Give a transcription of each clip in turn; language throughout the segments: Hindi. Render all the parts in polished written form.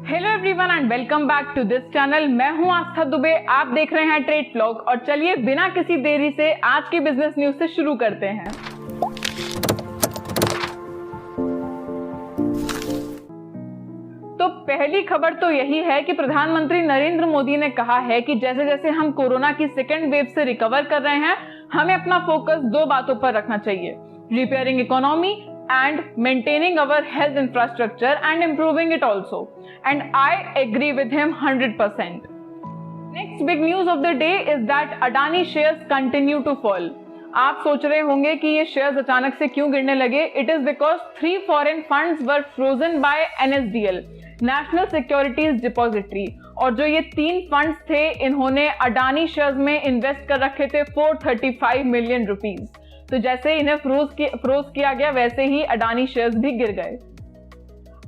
Hello everyone and welcome back to this channel. मैं हूं आस्था दुबे, आप देख रहे हैं ट्रेड व्लॉग। और चलिए बिना किसी देरी से आज की बिजनेस न्यूज से शुरू करते हैं। तो पहली खबर तो यही है कि प्रधानमंत्री नरेंद्र मोदी ने कहा है कि जैसे जैसे हम कोरोना की सेकेंड वेव से रिकवर कर रहे हैं, हमें अपना फोकस दो बातों पर रखना चाहिए: repairing economy and maintaining our health infrastructure and improving it also. And I agree with him 100%. Next big news of the day is that Adani shares continue to fall. आप सोच रहे होंगे कि ये शेयर्स अचानक से क्यों गिरने लगे। It is because 3 foreign funds were frozen by NSDL, National Securities Depository. और जो ये 3 फंड्स थे, इन्होंने अडानी शेयर्स में इन्वेस्ट कर रखे थे 435 मिलियन रुपीज। तो जैसे इन्हें फ्रोज किया गया, वैसे ही अडानी शेयर्स भी गिर गए।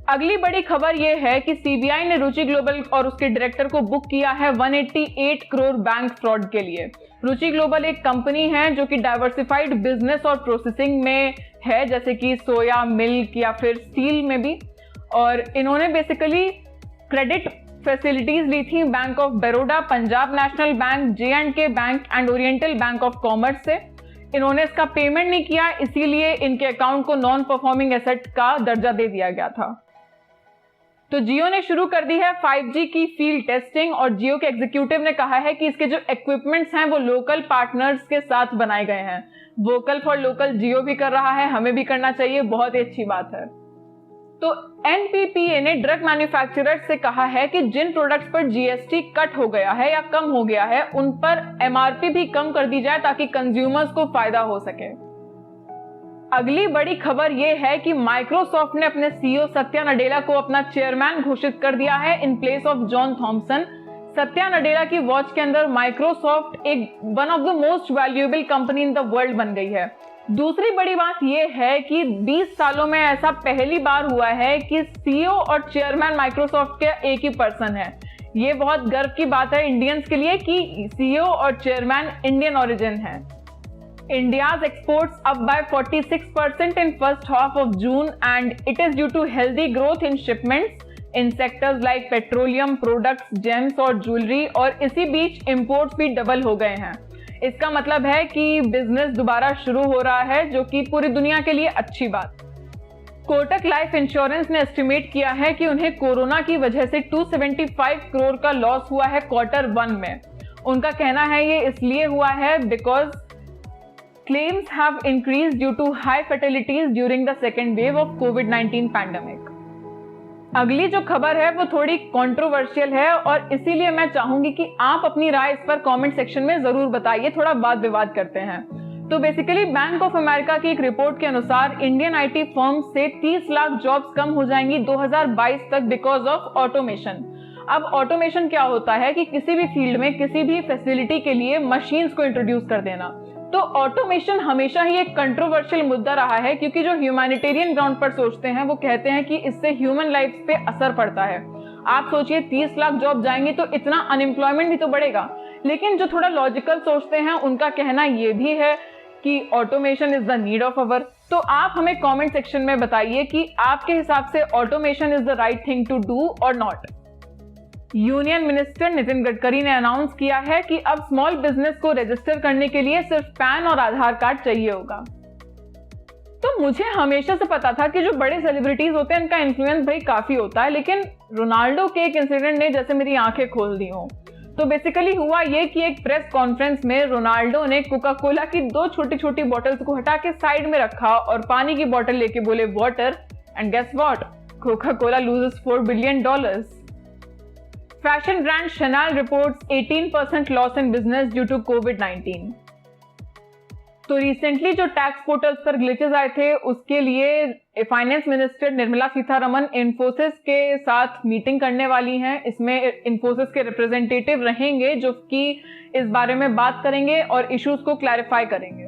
अगली बड़ी खबर यह है कि सीबीआई ने रुचि ग्लोबल और उसके डायरेक्टर को बुक किया है 188 करोड़ बैंक फ्रॉड के लिए। रुचि ग्लोबल एक कंपनी है जो कि डाइवर्सिफाइड बिजनेस और प्रोसेसिंग में है, जैसे कि सोया, मिल्क या फिर स्टील में भी। और इन्होंने बेसिकली क्रेडिट फैसिलिटीज ली थी bank of Baroda, Punjab national bank, J&K bank and oriental bank of commerce से। इन्होंने इसका पेमेंट नहीं किया, इसीलिए इनके अकाउंट को नॉन परफॉर्मिंग एसेट का दर्जा दे दिया गया था। तो जियो ने शुरू कर दी है 5G की फील्ड टेस्टिंग। और जियो के एग्जीक्यूटिव ने कहा है कि इसके जो इक्विपमेंट्स हैं वो लोकल पार्टनर्स के साथ बनाए गए हैं। वोकल फॉर लोकल जियो भी कर रहा है, हमें भी करना चाहिए, बहुत ही अच्छी बात है। तो NPPA ने ड्रग मैन्युफैक्चरर्स से कहा है कि जिन प्रोडक्ट्स पर GST कट हो गया है या कम हो गया है, उन पर MRP भी कम कर दी जाए ताकि कंज्यूमर्स को फायदा हो सके। अगली बड़ी खबर यह है कि माइक्रोसॉफ्ट ने अपने CEO सत्या नडेला को अपना चेयरमैन घोषित कर दिया है in place of John Thomson. Satya Nadella की वॉच के अंदर माइक्रोसॉफ्ट एक one of the most valuable company in the world बन गई है। दूसरी बड़ी बात यह है कि 20 सालों में ऐसा पहली बार हुआ है कि CEO और चेयरमैन माइक्रोसॉफ्ट के एक ही पर्सन है। ये बहुत गर्व की बात है इंडियंस के लिए कि CEO और चेयरमैन इंडियन ओरिजिन है। India's exports up by 46% in first half of June and it is due to healthy growth in shipments in sectors like petroleum products, gems और jewelry। और इसी बीच imports भी डबल हो गए हैं। इसका मतलब है कि बिजनेस दोबारा शुरू हो रहा है, जो कि पूरी दुनिया के लिए अच्छी बात। कोटक लाइफ इंश्योरेंस ने एस्टिमेट किया है कि उन्हें कोरोना की वजह से 275 करोड़ का लॉस हुआ है Q1 में। उनका कहना है ये इसलिए हुआ है because claims have increased due to high fatalities during the second wave of COVID-19 pandemic। अगली जो खबर है वो थोड़ी कंट्रोवर्शियल है और इसीलिए मैं चाहूंगी कि आप अपनी राय इस पर कमेंट सेक्शन में जरूर बताइए। थोड़ा वाद विवाद करते हैं। तो बेसिकली बैंक ऑफ अमेरिका की एक रिपोर्ट के अनुसार इंडियन IT फर्म्स से 30 लाख जॉब्स कम हो जाएंगी 2022 तक बिकॉज ऑफ ऑटोमेशन। अब ऑटोमेशन क्या होता है कि किसी भी फील्ड में किसी भी फैसिलिटी के लिए मशीन्स को इंट्रोड्यूस कर देना। तो ऑटोमेशन हमेशा ही एक कंट्रोवर्शियल मुद्दा रहा है, क्योंकि जो ह्यूमैनिटेरियन ग्राउंड पर सोचते हैं वो कहते हैं कि इससे ह्यूमन लाइफ पे असर पड़ता है। आप सोचिए 30 लाख जॉब जाएंगी तो इतना अनएम्प्लॉयमेंट भी तो बढ़ेगा। लेकिन जो थोड़ा लॉजिकल सोचते हैं उनका कहना ये भी है कि automation is the need of our. तो आप हमें कॉमेंट सेक्शन में बताइए कि आपके हिसाब से automation is the right thing to do और not. Union minister Nitin Gadkari ने अनाउंस किया है कि अब स्मॉल बिजनेस को रजिस्टर करने के लिए सिर्फ पैन और आधार कार्ड चाहिए होगा। तो मुझे हमेशा से पता था कि जो बड़े सेलिब्रिटीज होते हैं इनका इन्फ्लुएंस भाई काफी होता है, लेकिन रोनाल्डो के एक इंसिडेंट ने जैसे मेरी आंखें खोल दी हो। तो बेसिकली हुआ ये कि एक प्रेस कॉन्फ्रेंस में रोनाल्डो ने कोका कोला की 2 छोटी छोटी बॉटल्स को हटा के साइड में रखा और पानी की बॉटल लेके बोले water, and guess what, Coca Cola loses $4 billion. Fashion brand Chanel reports 18% loss in business due to COVID-19। तो रिसेंटली जो टैक्स पोर्टल्स पर ग्लिचेस आए थे उसके लिए फाइनेंस मिनिस्टर निर्मला सीतारमन इन्फोसिस के साथ मीटिंग करने वाली हैं। इसमें इन्फोसिस के रिप्रेजेंटेटिव रहेंगे जो कि इस बारे में बात करेंगे और इश्यूज को क्लैरिफाई करेंगे।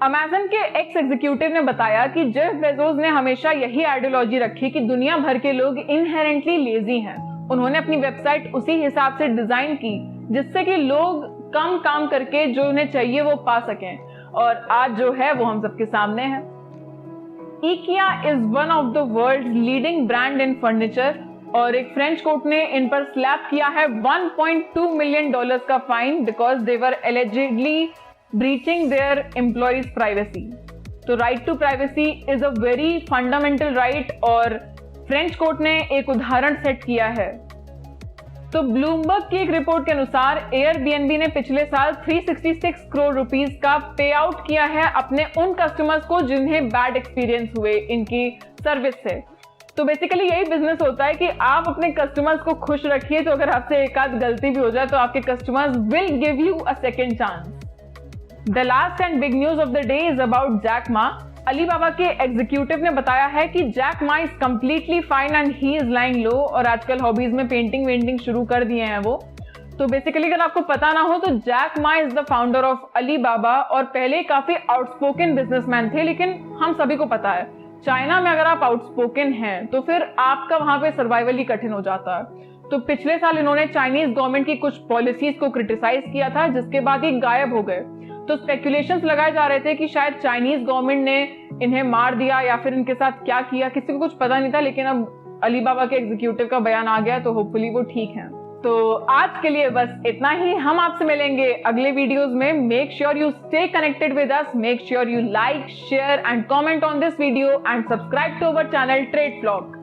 अमेज़न के एक्स एग्जीक्यूटिव ने बताया कि जेफ बेजोस ने हमेशा यही आइडियोलॉजी रखी कि दुनिया भर के लोग इनहेरेंटली लेजी हैं। उन्होंने अपनी वेबसाइट उसी हिसाब से डिजाइन की जिससे कि लोग कम काम करके जो उन्हें चाहिए वो पा सकें, और आज जो है वो हम सबके सामने है। IKEA is one of the world's leading brand in furniture और एक फ्रेंच कोर्ट ने इन पर स्लैप किया है $1.2 मिलियन का fine because they were allegedly breaching their employees privacy. तो right to privacy is a very fundamental right और फ्रेंच कोर्ट ने एक उदाहरण सेट किया है। तो ब्लूमबर्ग की एक रिपोर्ट के अनुसार एयरबीएनबी ने पिछले साल 366 करोड़ रुपीस का पे आउट किया है अपने उन कस्टमर्स को जिन्हें बैड एक्सपीरियंस हुए इनकी सर्विस से। तो बेसिकली यही बिजनेस होता है कि आप अपने कस्टमर्स को खुश रखिए, तो अगर आपसे एक आध गलती भी हो जाए तो आपके customers will give you a second chance. The last and big news of the day is about Jack Ma. Alibaba के एग्जीक्यूटिव ने बताया है कि Jack Ma is completely fine and he is lying low और आजकल हॉबीज में पेंटिंग वेंटिंग शुरू कर दिए हैं वो। तो बेसिकली अगर आपको पता ना हो तो Jack Ma is the founder of Alibaba और पहले काफी आउटस्पोकन बिजनेसमैन थे, लेकिन हम सभी को पता है चाइना में अगर आप आउटस्पोकन हैं तो फिर आपका वहां पे सर्वाइवल ही कठिन हो जाता है। तो पिछले साल इन्होंने चाइनीज गवर्नमेंट की कुछ पॉलिसीज को क्रिटिसाइज किया था जिसके बाद ये गायब हो गए। तो स्पेकुलेशंस लगाए जा रहे थे कि शायद चाइनीज गवर्नमेंट ने इन्हें मार दिया या फिर इनके साथ क्या किया, किसी को कुछ पता नहीं था, लेकिन अब अलीबाबा के एग्जीक्यूटिव का बयान आ गया तो होपफुली वो ठीक है। तो आज के लिए बस इतना ही, हम आपसे मिलेंगे अगले वीडियोस में। Make sure you stay connected with us, make sure you like, share and comment on this video and subscribe to our channel trade vlog.